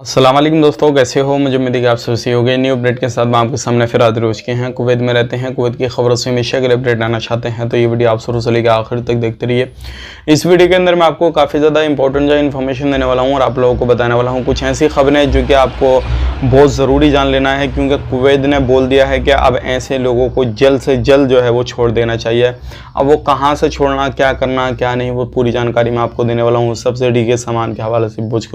अस्सलाम वालेकुम दोस्तों, कैसे हो? मुझे उम्मीद है कि आप सब सही हो गए। न्यू अपडेट के साथ मैं आपके सामने फिर आज रोज के हैं। कुवैत में रहते हैं, कुवैत की खबरों से हमेशा के लिए अपडेट आना चाहते हैं तो ये वीडियो आप शुरू से लेकर आखिर तक देखते रहिए। इस वीडियो के अंदर मैं आपको काफ़ी ज़्यादा इंपॉर्टेंट जो इन्फॉर्मेशन देने वाला हूँ और आप लोगों को बताने वाला हूँ कुछ ऐसी खबरें जो कि आपको बहुत ज़रूरी जान लेना है, क्योंकि कुवैत ने बोल दिया है कि अब ऐसे लोगों को जल्द से जल्द जो है वो छोड़ देना चाहिए। अब वो कहाँ से छोड़ना, क्या करना, क्या नहीं, वो पूरी जानकारी मैं आपको देने वाला हूँ। सब्सिडी के सामान के हवाले से कुछ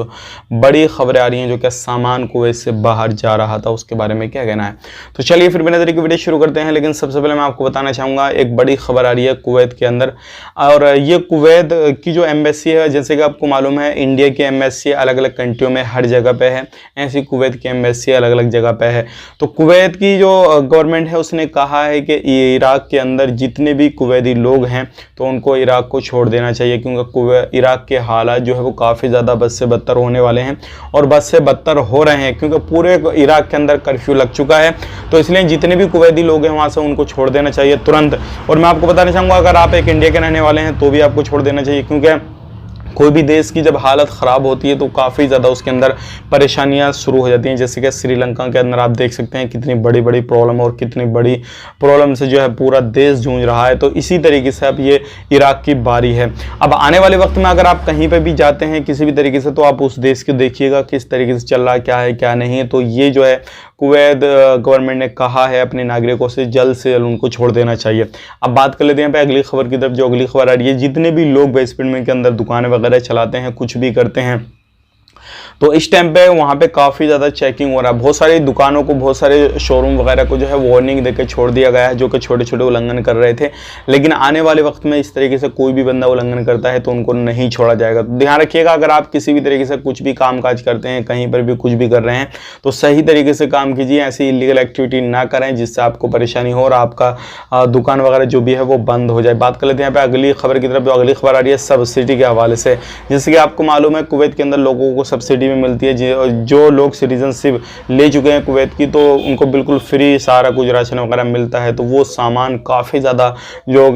बड़ी खबरें आ रही हैं जो कि सामान कुवैत से बाहर जा रहा था, उसके बारे में क्या कहना है। तो चलिए फिर बिना देरी की वीडियो शुरू करते हैं। लेकिन सबसे पहले मैं आपको बताना चाहूँगा, एक बड़ी खबर आ रही है कुवैत के अंदर, और ये कुवैत की जो एम्बेसी है, जैसे कि आपको मालूम है इंडिया की एम्बेसी अलग अलग कंट्रियों में हर जगह पे है, ऐसी कुवैत की एम्बेसी अलग अलग जगह पे है। तो कुवैत की जो गवर्नमेंट है उसने कहा है कि इराक के अंदर जितने भी कुवैती लोग हैं तो उनको इराक को छोड़ देना चाहिए, क्योंकि इराक के हालात जो है वो काफ़ी ज़्यादा बद से बदतर होने वाले हैं और बद से बदतर हो रहे हैं, क्योंकि पूरे इराक के अंदर कर्फ्यू लग चुका है। तो इसलिए जितने भी कुवैती लोग हैं वहाँ से उनको छोड़ देना चाहिए तुरंत। और मैं आपको बताना चाहूँगा, अगर आप एक इंडिया के रहने वाले हैं तो भी आपको छोड़ देना चाहिए, क्योंकि कोई भी देश की जब हालत ख़राब होती है तो काफ़ी ज़्यादा उसके अंदर परेशानियां शुरू हो जाती हैं। जैसे कि श्रीलंका के अंदर आप देख सकते हैं कितनी बड़ी बड़ी प्रॉब्लम और कितनी बड़ी प्रॉब्लम से जो है पूरा देश जूझ रहा है। तो इसी तरीके से अब ये इराक की बारी है। अब आने वाले वक्त में अगर आप कहीं पर भी जाते हैं किसी भी तरीके से, तो आप उस देश को देखिएगा किस तरीके से चल रहा है, क्या है क्या नहीं है। तो ये जो है कुवैत गवर्नमेंट ने कहा है अपने नागरिकों से जल्द से जल्द उनको छोड़ देना चाहिए। अब बात कर लेते हैं पे अगली खबर की तरफ। जो अगली खबर आ रही है, जितने भी लोग वेस्ट में के अंदर दुकानें वगैरह चलाते हैं, कुछ भी करते हैं, तो इस टाइम पे वहाँ पे काफ़ी ज़्यादा चेकिंग हो रहा है। बहुत सारी दुकानों को, बहुत सारे शोरूम वगैरह को जो है वार्निंग देकर छोड़ दिया गया है, जो कि छोटे छोटे उल्लंघन कर रहे थे। लेकिन आने वाले वक्त में इस तरीके से कोई भी बंदा उल्लंघन करता है तो उनको नहीं छोड़ा जाएगा। तो ध्यान रखिएगा, अगर आप किसी भी तरीके से कुछ भी काम काज करते हैं, कहीं पर भी कुछ भी कर रहे हैं, तो सही तरीके से काम कीजिए, ऐसी इलीगल एक्टिविटी ना करें जिससे आपको परेशानी हो और आपका दुकान वगैरह जो भी है वो बंद हो जाए। बात कर लेते हैं यहाँ पे अगली खबर की तरफ। जो अगली खबर आ रही है सब्सिडी के हवाले से। जैसे कि आपको मालूम है कुवैत के अंदर लोगों को सब्सिडी में मिलती है। जो लोग सिटीजनशिप ले चुके हैं कुवैत की, तो उनको बिल्कुल फ्री सारा कुछ राशन वगैरह मिलता है। तो वो सामान काफ़ी ज़्यादा जो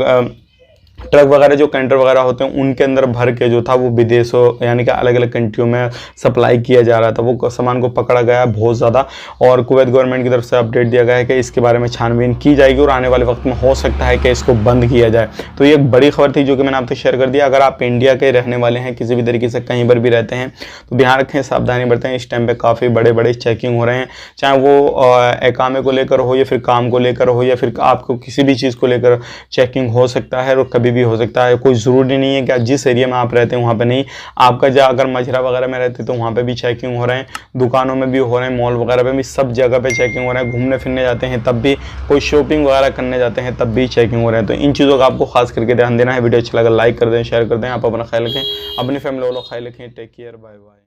ट्रक वगैरह, जो कैंटर वगैरह होते हैं, उनके अंदर भर के जो था वो विदेशों यानी कि अलग अलग कंट्रियों में सप्लाई किया जा रहा था। वो सामान को पकड़ा गया बहुत ज़्यादा, और कुवैत गवर्नमेंट की तरफ से अपडेट दिया गया है कि इसके बारे में छानबीन की जाएगी और आने वाले वक्त में हो सकता है कि इसको बंद किया जाए। तो ये एक बड़ी खबर थी जो कि मैंने आपसे शेयर कर दिया। अगर आप इंडिया के रहने वाले हैं, किसी भी तरीके से कहीं पर भी रहते हैं, तो ध्यान रखें, सावधानी बरतें। इस टाइम पर काफ़ी बड़े बड़े चेकिंग हो रहे हैं, चाहे वो एकामे को लेकर हो या फिर काम को लेकर हो या फिर आपको किसी भी चीज़ को लेकर चेकिंग हो सकता है और कभी भी हो सकता है। कोई ज़रूरी नहीं है कि जिस एरिया में आप रहते हैं वहाँ पे नहीं, आपका जो अगर मजरा वगैरह में रहते तो वहाँ पे भी चेकिंग हो रहे हैं, दुकानों में भी हो रहे हैं, मॉल वगैरह पे भी, सब जगह पे चेकिंग हो रहे हैं। घूमने फिरने जाते हैं तब भी, कोई शॉपिंग वगैरह करने जाते हैं तब भी चेकिंग हो रहे हैं। तो इन चीज़ों का आपको खास करके ध्यान देना है। वीडियो अच्छा लगा लाइक कर दें, शेयर कर दें। आप अपना ख्याल रखें, अपनी फैमिली वालों का ख्याल रखें। Take care, bye bye.